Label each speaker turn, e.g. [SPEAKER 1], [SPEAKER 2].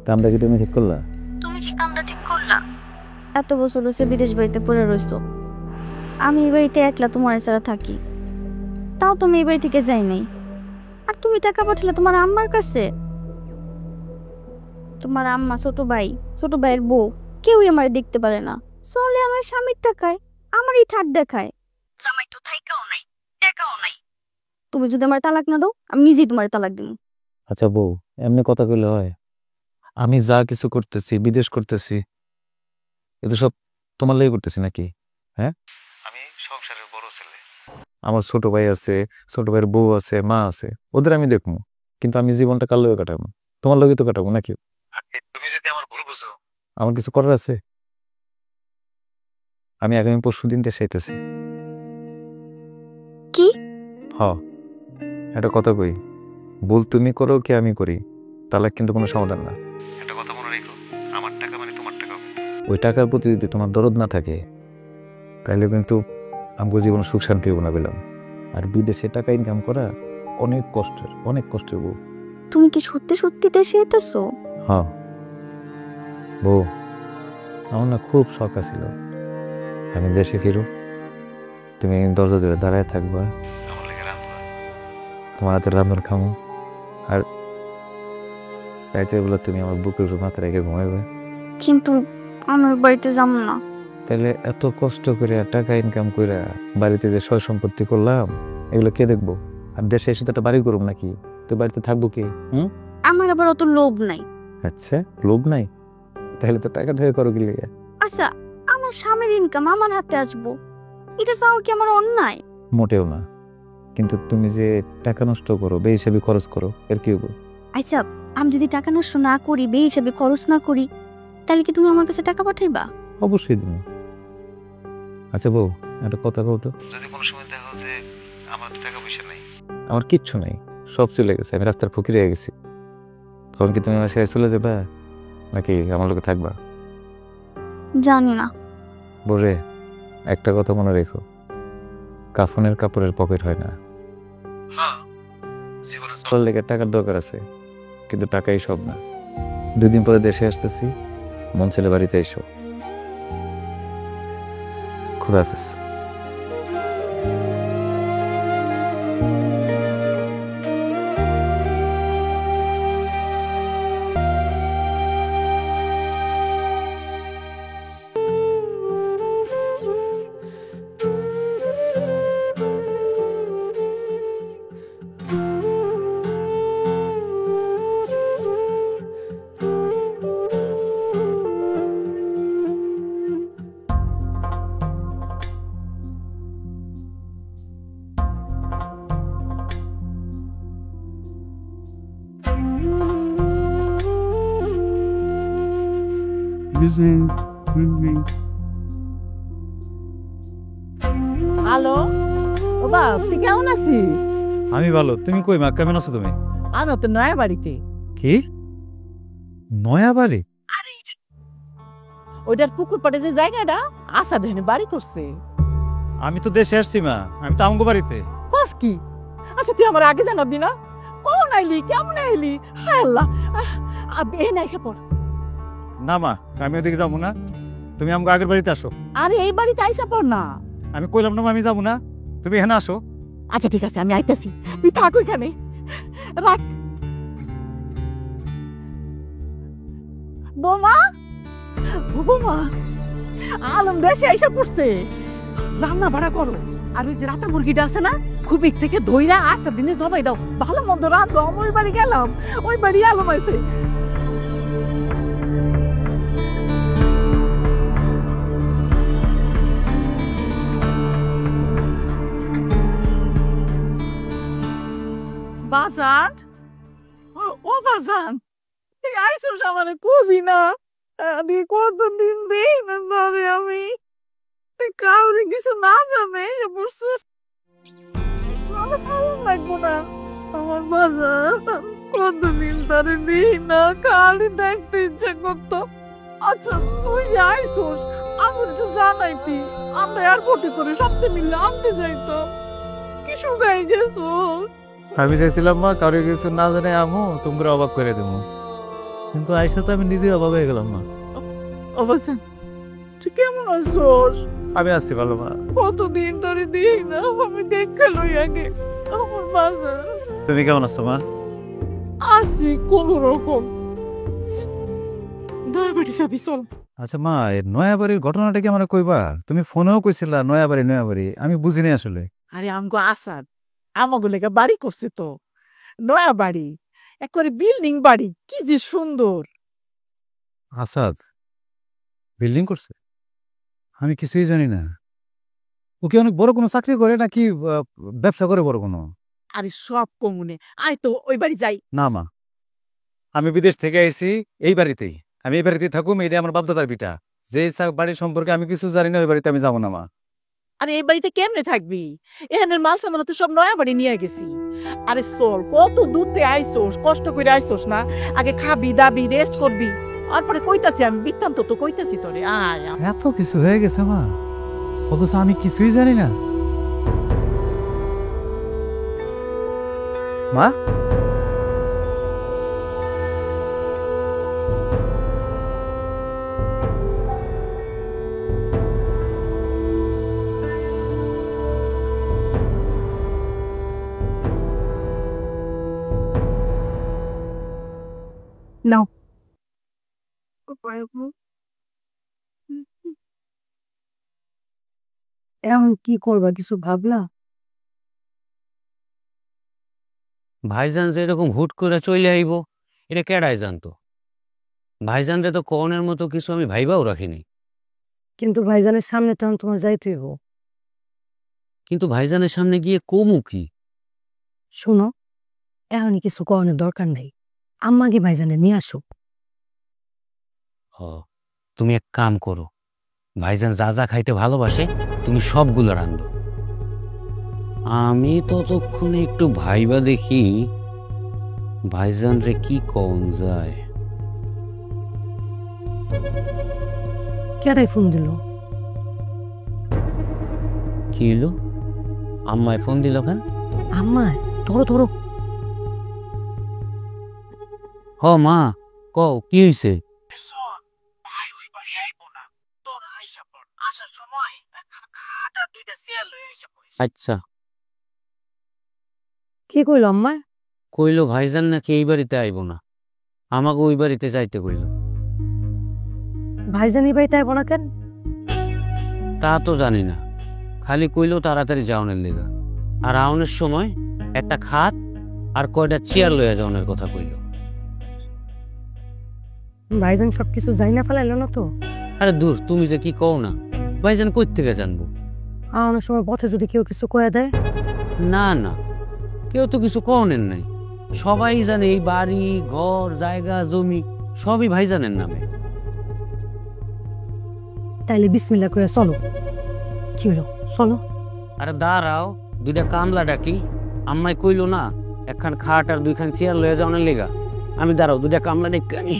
[SPEAKER 1] কামটা কি তুমি ঠিক করলা?
[SPEAKER 2] তুমি কি কামটা ঠিক করলা? এত বছর হচ্ছে বিদেশ বাড়িতে পড়ে রইছো, আমি এই বাড়িতে একলা তোমার ছাড়া থাকি, তাও তুমি এই বাড়ি থেকে যাই নাই। আর তুমি টাকা পাঠালে তোমার আম্মার কাছে। তোমার আম্মা, ছোট ভাইয়ের বউ, কেউই আমার দেখতে পারে না। চলে আমার স্বামীর টাকায় আমারই ঠাট দেখায়। জামাই তো থাইকাও নাই, টাকাও নাই। তুমি যদি আমার তালাক না দাও, আমি নিজেই তোমার তালাক দিব।
[SPEAKER 1] আচ্ছা বউ, এমনি কথা কইলে হয়? আমি যা কিছু করতেছি, বিদেশ করতেছি, এ তো সব তোমার লেগে করতেছি নাকি? হ্যাঁ, আমি সংসারের বড় ছেলে, আমার ছোট ভাই আছে, ছোট ভাইয়ের বউ আছে, মা আছে, ওদের আমি দেখবো। কিন্তু আমি জীবনটা কার লগে কাটাবো? তোমার লগে তো কাটাবো নাকি? তুমি যদি আমার ভুল বুঝো, আমার কিছু করার আছে? আমি আগামী পরশু দিন দেশে আইতেছি।
[SPEAKER 2] কি?
[SPEAKER 1] হ, একটা কথা কই, ভুল তুমি করো কি আমি করি, তাহলে কিন্তু কোনো সমাধান না। একটা কথা মনে রেখো, আমার টাকা মানে তোমার টাকা। ওই টাকার প্রতি যদি তোমার দরদ না থাকে, তাহলে কিন্তু আমাকে জীবন সুখ শান্তি না পেলাম। আর বিদেশে টাকা ইনকাম করা অনেক কষ্টের, অনেক কষ্টের বউ।
[SPEAKER 2] তুমি কি সত্যি সত্যি দেশে যেতেছো?
[SPEAKER 1] হ্যাঁ বউ, আমার না খুব শখ আছিল আমি দেশে ফিরু, তুমি দরজা ধরে দাঁড়ায় থাকবা, আমার লেগে রান্না, তোমার হাতে রান্নার খামো, আর রাইতের বেলা তুমি আমার বুকের উপর মাথা রেখে ঘুমাইবে।
[SPEAKER 2] কিন্তু আমি ওই বাড়িতে যাবো না।
[SPEAKER 1] তাহলে এত কষ্ট করে টাকা ইনকাম করে বাড়িতে যে সয় সম্পত্তি করলাম, এগুলো কে দেখবো? আর দেশে এসে তো একটা বাড়ি করুম নাকি? তো বাড়িতে থাকবো কে?
[SPEAKER 2] আমার আবার অত লোভ নাই।
[SPEAKER 1] আচ্ছা, লোভ নাই? তাহলে তো টাকা ঢেকে করো কি লেগে?
[SPEAKER 2] আচ্ছা, আমার স্বামীর ইনকাম আমার হাতে আসবো, এটা চাও কি আমার অন্যায়?
[SPEAKER 1] মোটেও না, কিন্তু তুমি যে টাকা নষ্ট করো, বেহিসাবি খরচ করো, এর কি হবো?
[SPEAKER 2] আচ্ছা, আমি যদি টাকা নষ্ট না করি, বে হিসাবে খরচ না করি, তাহলে কি তুমি আমার কাছে টাকা পাঠাইবা?
[SPEAKER 1] অবশ্যই দিব। আচ্ছা বউ, একটা কথা কও তো, যদি কোনো সময় দেখো যে আমার টাকা পয়সা নাই, আমার কিচ্ছু নাই, সব চলে গেছে, আমি রাস্তার ফকির হয়ে গেছি, তখন কি তুমি আমার সাথে চলে যাবে নাকি আমার লোকে থাকবা?
[SPEAKER 2] জানি না।
[SPEAKER 1] বরে, একটা কথা মনে রেখো, কাফনের কাপড়ের পকেট হয় না। জীবনে চলার লেগে টাকার দরকার আছে, কিন্তু টাকাই সব না। 2 দিন পরে দেশে আসতেছি, মন ছেলে বাড়িতে এসো। খুদা হাফেজ।
[SPEAKER 3] হ্যালো, ও বা তুই কেমন আছিস?
[SPEAKER 1] আমি ভালো, তুমি কই মা, কেমন আছো তুমি?
[SPEAKER 3] আমি তো নয়া বাড়িতে।
[SPEAKER 1] কি নয়া বাড়ি?
[SPEAKER 3] ওইটার পুকুর পাড়ে যে জায়গাটা আশা দেখে বাড়ি করছে।
[SPEAKER 1] আমি তো দেশে আসছি মা, আমি তো আমগো বাড়িতে।
[SPEAKER 3] কস কি? আচ্ছা তুই আমার আগে জানাবি না? কখন আইলি, কেমন আইলি? হায় আল্লাহ, এ না এসে পড়।
[SPEAKER 1] না মা, আমি ওদিকে যাবো না, তুমি আমগো আগের বাড়িতে আসো।
[SPEAKER 3] আরে এই বাড়িতে আইসা পড় না।
[SPEAKER 1] আমি কইলাম না মা, আমি যাবো না, তুমি এখানে আসো।
[SPEAKER 3] আচ্ছা ঠিক আছে, আমি আইতাছি, তুই থাক ওইখানে, রাখ। বোমা, বোমা, আলম দেশে আইসা পড়ছে। রান্না বাড়া করো, আর ওই যে রাতা মুরগিটা আছে না, খুবিক থেকে ধইরা আস্তে দিনে জবাই দাও, ভালো মন্দ রান্ধো। আমি ওই বাড়ি গেলাম, ওই বাড়ি আলম আছে। বাজান, ও বাজান, এই আইসোস আমারে কবি না, আমি কতদিন দেই না তবে আমি কাউরে কিছু না জানে বুঝছিস, আমার সালাম লাগবো না। আমার বাজার কতদিন ধরে দিই না, খালি দেখতে ইচ্ছে করতো। আচ্ছা তুই যে আইসোস, আমার একটু জানাইতি, আমরা এয়ারপোর্টে করে সপ্তাহে মিলে আনতে যাইতো। কি শুকাই গেছো?
[SPEAKER 1] আমি চাইছিলাম মা কারো কিছু না জানে আমু তোমরা অবাক করে দেবো, কিন্তু আয়সা তো আমি নিজে অবাক হয়ে গেলাম মা।
[SPEAKER 3] অবসান তুই কেমন আছোস?
[SPEAKER 1] আমি আসছি ভালো মা।
[SPEAKER 3] কতদিন ধরে দিই না, আমি দেখে লই আগে আমার বাজার
[SPEAKER 1] তুমি কেমন আছো মা?
[SPEAKER 3] আসি কোন রকম। ডায়াবেটিস আবি চল।
[SPEAKER 1] আচ্ছা মা, এই নয়াবাড়ির ঘটনাটা কি আমার কইবা? তুমি ফোনেও কইছিলা নয়াবাড়ি, আমি বুঝিনি আসলে।
[SPEAKER 3] আরে আমগো আসাদ আমাগো লেগে বাড়ি করছে তো, নয়া বাড়ি, একবারে বিল্ডিং বাড়ি, কি যে সুন্দর।
[SPEAKER 1] আসাদ বিল্ডিং করছে? আমি কিছুই জানি না। ও কি অনেক বড় কোনো চাকরি করে নাকি ব্যবসা করে বড় কোনো?
[SPEAKER 3] আরে সব কমুনে আয় তো ওই বাড়ি যাই।
[SPEAKER 1] না মা, আমি বিদেশ থেকে আইছি এই বাড়িতেই। আমি এই বাড়িতেই থাকুম, এটা আমার বাপদাদার ভিটা। যে বাড়ির সম্পর্কে আমি কিছু জানি না, ওই বাড়িতে আমি যাবো না মা।
[SPEAKER 3] আরে এই বাড়িতে কেমনে থাকবি? এখানের মাল সামান তো সব নয়া বাড়ি নিয়ে গেছি। আরে চল, কত দূর থেকে আইসোস, কষ্ট করে আইসোস না, আগে খাবি দাবি রেস্ট করবি, তারপরে কইতাছি আমি বৃত্তান্ত তো কইতাছি তোরে। আয় আয়।
[SPEAKER 1] এত কিছু হয়ে গেছে মা, অথচ আমি কিছুই জানি না। মা,
[SPEAKER 3] নাও এখন কি করবা, কিছু ভাবলা?
[SPEAKER 4] ভাইজান যে এরকম হুট করে চলে আইব এটা কেডাই জানতো? ভাইজানরে তো কনের মতো কিছু আমি ভাইবাও রাখিনি।
[SPEAKER 5] কিন্তু ভাইজানের সামনে তখন তোমার যাইতে হইব।
[SPEAKER 4] কিন্তু ভাইজানের সামনে গিয়ে কমু কি?
[SPEAKER 5] শোনো, এখনই কিছু করানোর দরকার নেই। আম্মাকে ভাইজানে নিয়ে আসো।
[SPEAKER 4] হ, তুমি এক কাম করো, ভাইজান যা যা খাইতে ভালোবাসে তুমি সবগুলো রান্ধো। আমি ততক্ষণে একটু ভাইবা দেখি ভাইজান রে কি কম যায়।
[SPEAKER 5] কেডাই ফোন দিল?
[SPEAKER 4] কি হলো? আম্মায় ফোন দিল কেন?
[SPEAKER 5] আম্মায়? ধরো ধরো।
[SPEAKER 4] হ মা, কও কি হইছে?
[SPEAKER 3] ভাই ওই বাড়ি আইবো না, তোরা আইসা পড়, আসার সময় খাটা দুইটা চেয়ার লই আইসা পড়িস।
[SPEAKER 4] আচ্ছা।
[SPEAKER 5] কি কইল আম্মা?
[SPEAKER 4] কইলো ভাইজান নাকি এই বাড়িতে আইব না, আমাকে ওই বাড়িতে যাইতে কইল।
[SPEAKER 5] ভাইজান এই বাড়িতে আইব না কেন?
[SPEAKER 4] তা তো জানি না, খালি কইলো তাড়াতাড়ি যাওনের লেগা, আর আউনের সময় একটা খাট আর কয়টা চেয়ার লইয়া যাওনের কথা কইল।
[SPEAKER 5] ভাইজান সবকিছু যাই না ফেলাইলো না তো?
[SPEAKER 4] আরে দূর, তুমি যে কি কও না, ভাইজান কই থেকে জানবো?
[SPEAKER 5] আওয়ানোর সময় পথে যদি কেউ কিছু কয়ে দেয়?
[SPEAKER 4] না না, কেউ তো কিছু কওনের নাই, সবাই জানে এই বাড়ি ঘর জায়গা জমি সবই ভাইজানের নামে।
[SPEAKER 5] তাইলে বিসমিল্লাহ কইয়া চলো। কি হলো, চলো।
[SPEAKER 4] আরে দাঁড়াও, দুইটা কামলা ডাকি। আম্মাই কইলো না একখান খাট আর দুইখান চেয়ার লইয়া যাওনের লেগা? আমি দাঁড়াও দুইটা কামলা ডেকে আনি।